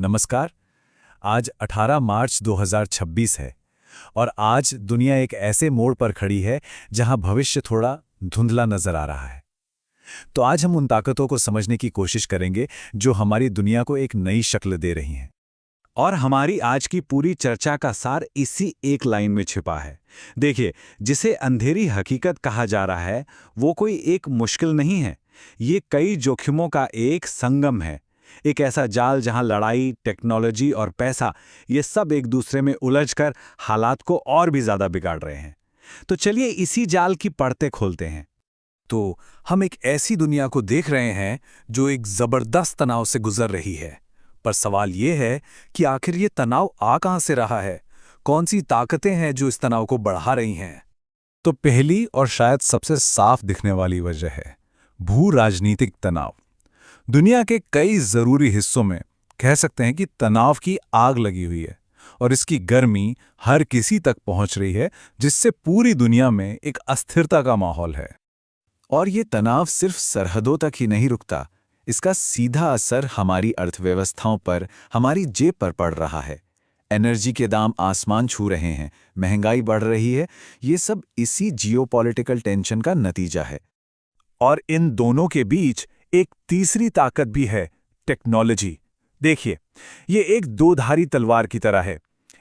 नमस्कार। आज 18 मार्च 2026 है और आज दुनिया एक ऐसे मोड़ पर खड़ी है जहां भविष्य थोड़ा धुंधला नजर आ रहा है। तो आज हम उन ताकतों को समझने की कोशिश करेंगे जो हमारी दुनिया को एक नई शक्ल दे रही हैं। और हमारी आज की पूरी चर्चा का सार इसी एक लाइन में छिपा है। देखिए, जिसे अंधेरी हकीकत कहा जा रहा है, वो कोई एक मुश्किल नहीं है। ये कई जोखिमों का एक संगम है। एक ऐसा जाल जहां लड़ाई, टेक्नोलॉजी और पैसा, ये सब एक दूसरे में उलझकर हालात को और भी ज्यादा बिगाड़ रहे हैं। तो चलिए इसी जाल की परतें खोलते हैं। तो हम एक ऐसी दुनिया को देख रहे हैं जो एक जबरदस्त तनाव से गुजर रही है। पर सवाल ये है कि आखिर ये तनाव आ कहां से रहा है? कौन सी ताकतें हैं जो इस तनाव को बढ़ा रही हैं? तो पहली और शायद सबसे साफ दिखने वाली वजह है भू राजनीतिक तनाव। दुनिया के कई जरूरी हिस्सों में कह सकते हैं कि तनाव की आग लगी हुई है और इसकी गर्मी हर किसी तक पहुंच रही है, जिससे पूरी दुनिया में एक अस्थिरता का माहौल है। और ये तनाव सिर्फ सरहदों तक ही नहीं रुकता, इसका सीधा असर हमारी अर्थव्यवस्थाओं पर, हमारी जेब पर पड़ रहा है। एनर्जी के दाम आसमान छू रहे हैं, महंगाई बढ़ रही है, ये सब इसी जियोपॉलिटिकल टेंशन का नतीजा है। और इन दोनों के बीच एक तीसरी ताकत भी है, टेक्नोलॉजी। देखिए, ये एक दो-धारी तलवार की तरह है।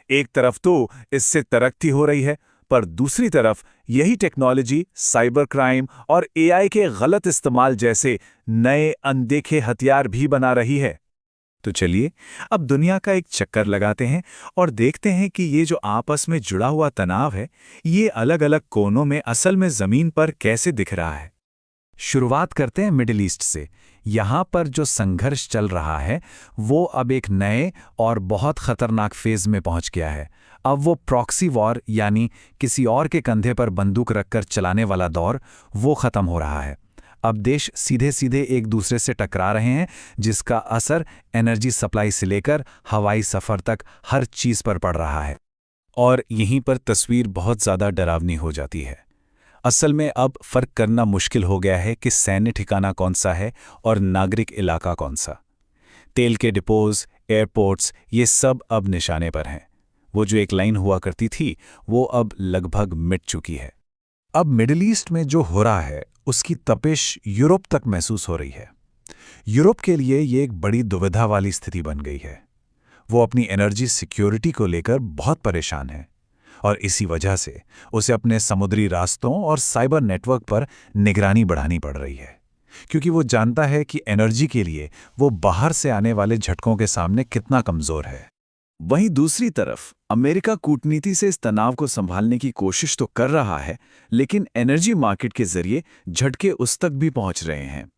एक तरफ तो इससे तरक्की हो रही है, पर दूसरी तरफ यही टेक्नोलॉजी साइबर क्राइम और एआई के गलत इस्तेमाल जैसे नए अनदेखे हथियार भी बना रही है। तो चलिए अब दुनिया का एक चक्कर लगाते हैं और देखते हैं कि ये जो आपस में जुड़ा हुआ तनाव है, ये अलग-अलग कोनों में असल में जमीन पर कैसे दिख रहा है। शुरुआत करते हैं मिडिल ईस्ट से। यहाँ पर जो संघर्ष चल रहा है वो अब एक नए और बहुत खतरनाक फेज में पहुँच गया है। अब वो प्रॉक्सी वॉर, यानी किसी और के कंधे पर बंदूक रखकर चलाने वाला दौर, वो खत्म हो रहा है। अब देश सीधे सीधे एक दूसरे से टकरा रहे हैं, जिसका असर एनर्जी सप्लाई से लेकर हवाई सफ़र तक हर चीज़ पर पड़ रहा है। और यहीं पर तस्वीर बहुत ज़्यादा डरावनी हो जाती है। असल में अब फर्क करना मुश्किल हो गया है कि सैन्य ठिकाना कौन सा है और नागरिक इलाका कौन सा। तेल के डिपोज, एयरपोर्ट्स, ये सब अब निशाने पर हैं। वो जो एक लाइन हुआ करती थी, वो अब लगभग मिट चुकी है। अब मिडिल ईस्ट में जो हो रहा है उसकी तपिश यूरोप तक महसूस हो रही है। यूरोप के लिए ये एक बड़ी दुविधा वाली स्थिति बन गई है। वो अपनी एनर्जी सिक्योरिटी को लेकर बहुत परेशान है और इसी वजह से उसे अपने समुद्री रास्तों और साइबर नेटवर्क पर निगरानी बढ़ानी पड़ रही है, क्योंकि वो जानता है कि एनर्जी के लिए वो बाहर से आने वाले झटकों के सामने कितना कमज़ोर है। वहीं दूसरी तरफ अमेरिका कूटनीति से इस तनाव को संभालने की कोशिश तो कर रहा है, लेकिन एनर्जी मार्केट के जरिए झटके उस तक भी पहुंच रहे हैं।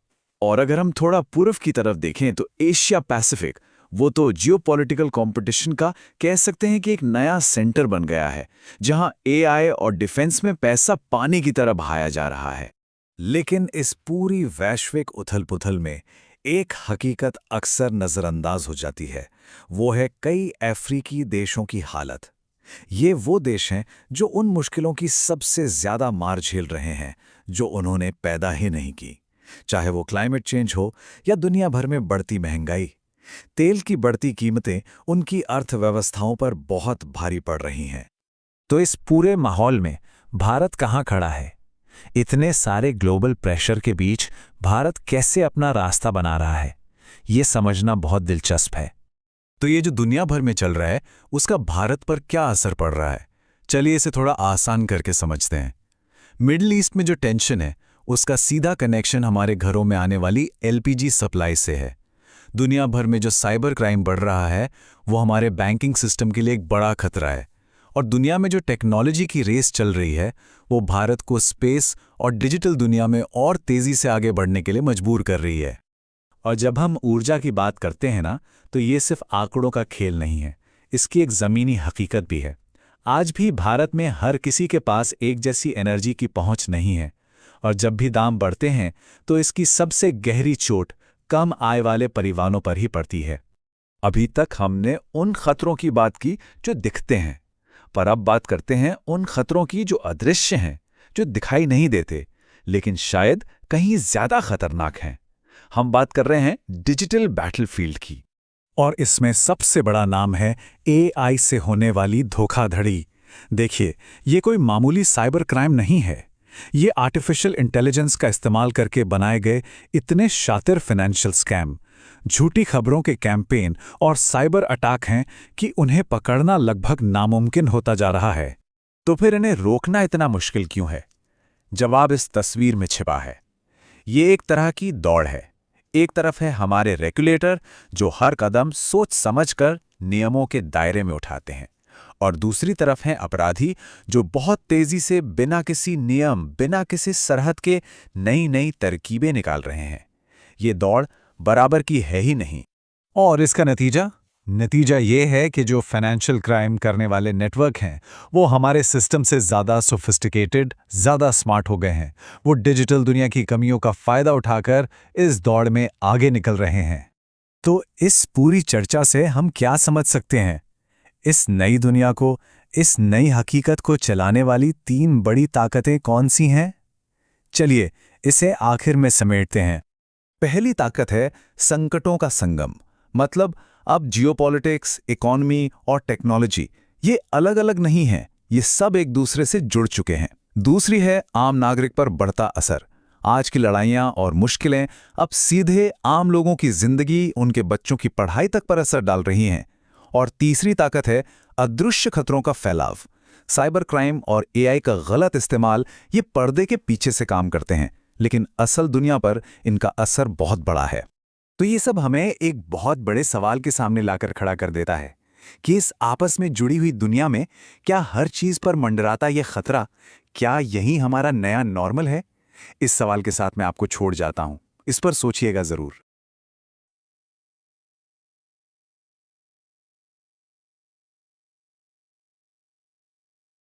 और अगर हम थोड़ा पूर्व की तरफ देखें तो एशिया पैसिफिक, वो तो जियोपॉलिटिकल कंपटीशन का कह सकते हैं कि एक नया सेंटर बन गया है, जहां एआई और डिफेंस में पैसा पानी की तरह बहाया जा रहा है। लेकिन इस पूरी वैश्विक उथल-पुथल में एक हकीकत अक्सर नज़रअंदाज हो जाती है, वो है कई अफ्रीकी देशों की हालत। ये वो देश हैं जो उन मुश्किलों की सबसे ज़्यादा मार झेल रहे हैं जो उन्होंने पैदा ही नहीं की, चाहे वो क्लाइमेट चेंज हो या दुनिया भर में बढ़ती महंगाई। तेल की बढ़ती कीमतें उनकी अर्थव्यवस्थाओं पर बहुत भारी पड़ रही हैं। तो इस पूरे माहौल में भारत कहाँ खड़ा है? इतने सारे ग्लोबल प्रेशर के बीच भारत कैसे अपना रास्ता बना रहा है, ये समझना बहुत दिलचस्प है। तो ये जो दुनिया भर में चल रहा है, उसका भारत पर क्या असर पड़ रहा है? चलिए इसे थोड़ा आसान करके समझते हैं। मिडिल ईस्ट में जो टेंशन है, उसका सीधा कनेक्शन हमारे घरों में आने वाली एलपीजी सप्लाई से है। दुनिया भर में जो साइबर क्राइम बढ़ रहा है, वो हमारे बैंकिंग सिस्टम के लिए एक बड़ा खतरा है। और दुनिया में जो टेक्नोलॉजी की रेस चल रही है, वो भारत को स्पेस और डिजिटल दुनिया में और तेज़ी से आगे बढ़ने के लिए मजबूर कर रही है। और जब हम ऊर्जा की बात करते हैं ना, तो ये सिर्फ आंकड़ों का खेल नहीं है, इसकी एक ज़मीनी हकीकत भी है। आज भी भारत में हर किसी के पास एक जैसी एनर्जी की पहुंच नहीं है, और जब भी दाम बढ़ते हैं तो इसकी सबसे गहरी चोट कम आय वाले परिवारों पर ही पड़ती है। अभी तक हमने उन खतरों की बात की जो दिखते हैं, पर अब बात करते हैं उन खतरों की जो अदृश्य हैं, जो दिखाई नहीं देते, लेकिन शायद कहीं ज़्यादा खतरनाक हैं। हम बात कर रहे हैं डिजिटल बैटलफील्ड की। और इसमें सबसे बड़ा नाम है AI से होने वाली धोखाधड़ी। देखिए, ये कोई मामूली साइबर क्राइम नहीं है। ये आर्टिफिशियल इंटेलिजेंस का इस्तेमाल करके बनाए गए इतने शातिर फाइनेंशियल स्कैम, झूठी खबरों के कैंपेन और साइबर अटैक हैं कि उन्हें पकड़ना लगभग नामुमकिन होता जा रहा है। तो फिर इन्हें रोकना इतना मुश्किल क्यों है? जवाब इस तस्वीर में छिपा है। ये एक तरह की दौड़ है। एक तरफ है हमारे रेगुलेटर जो हर कदम सोच समझकर नियमों के दायरे में उठाते हैं, और दूसरी तरफ हैं अपराधी जो बहुत तेजी से बिना किसी नियम, बिना किसी सरहद के नई नई तरकीबें निकाल रहे हैं। ये दौड़ बराबर की है ही नहीं। और इसका नतीजा ये है कि जो फाइनेंशियल क्राइम करने वाले नेटवर्क हैं, वो हमारे सिस्टम से ज़्यादा सोफिस्टिकेटेड, ज़्यादा स्मार्ट हो गए हैं। वो डिजिटल दुनिया की कमियों का फ़ायदा उठाकर इस दौड़ में आगे निकल रहे हैं। तो इस पूरी चर्चा से हम क्या समझ सकते हैं? इस नई दुनिया को, इस नई हकीकत को चलाने वाली 3 बड़ी ताकतें कौन सी हैं? चलिए इसे आखिर में समेटते हैं। पहली ताकत है संकटों का संगम। मतलब अब जियोपॉलिटिक्स, इकोनॉमी और टेक्नोलॉजी ये अलग अलग नहीं हैं, ये सब एक दूसरे से जुड़ चुके हैं। दूसरी है आम नागरिक पर बढ़ता असर। आज की लड़ाइयाँ और मुश्किलें अब सीधे आम लोगों की जिंदगी, उनके बच्चों की पढ़ाई तक पर असर डाल रही हैं। और तीसरी ताकत है अदृश्य खतरों का फैलाव। साइबर क्राइम और AI का गलत इस्तेमाल ये पर्दे के पीछे से काम करते हैं, लेकिन असल दुनिया पर इनका असर बहुत बड़ा है। तो ये सब हमें एक बहुत बड़े सवाल के सामने लाकर खड़ा कर देता है कि इस आपस में जुड़ी हुई दुनिया में क्या हर चीज पर मंडराता ये खतरा, क्या यही हमारा नया नॉर्मल है? इस सवाल के साथ मैं आपको छोड़ जाता हूं। इस पर सोचिएगा जरूर।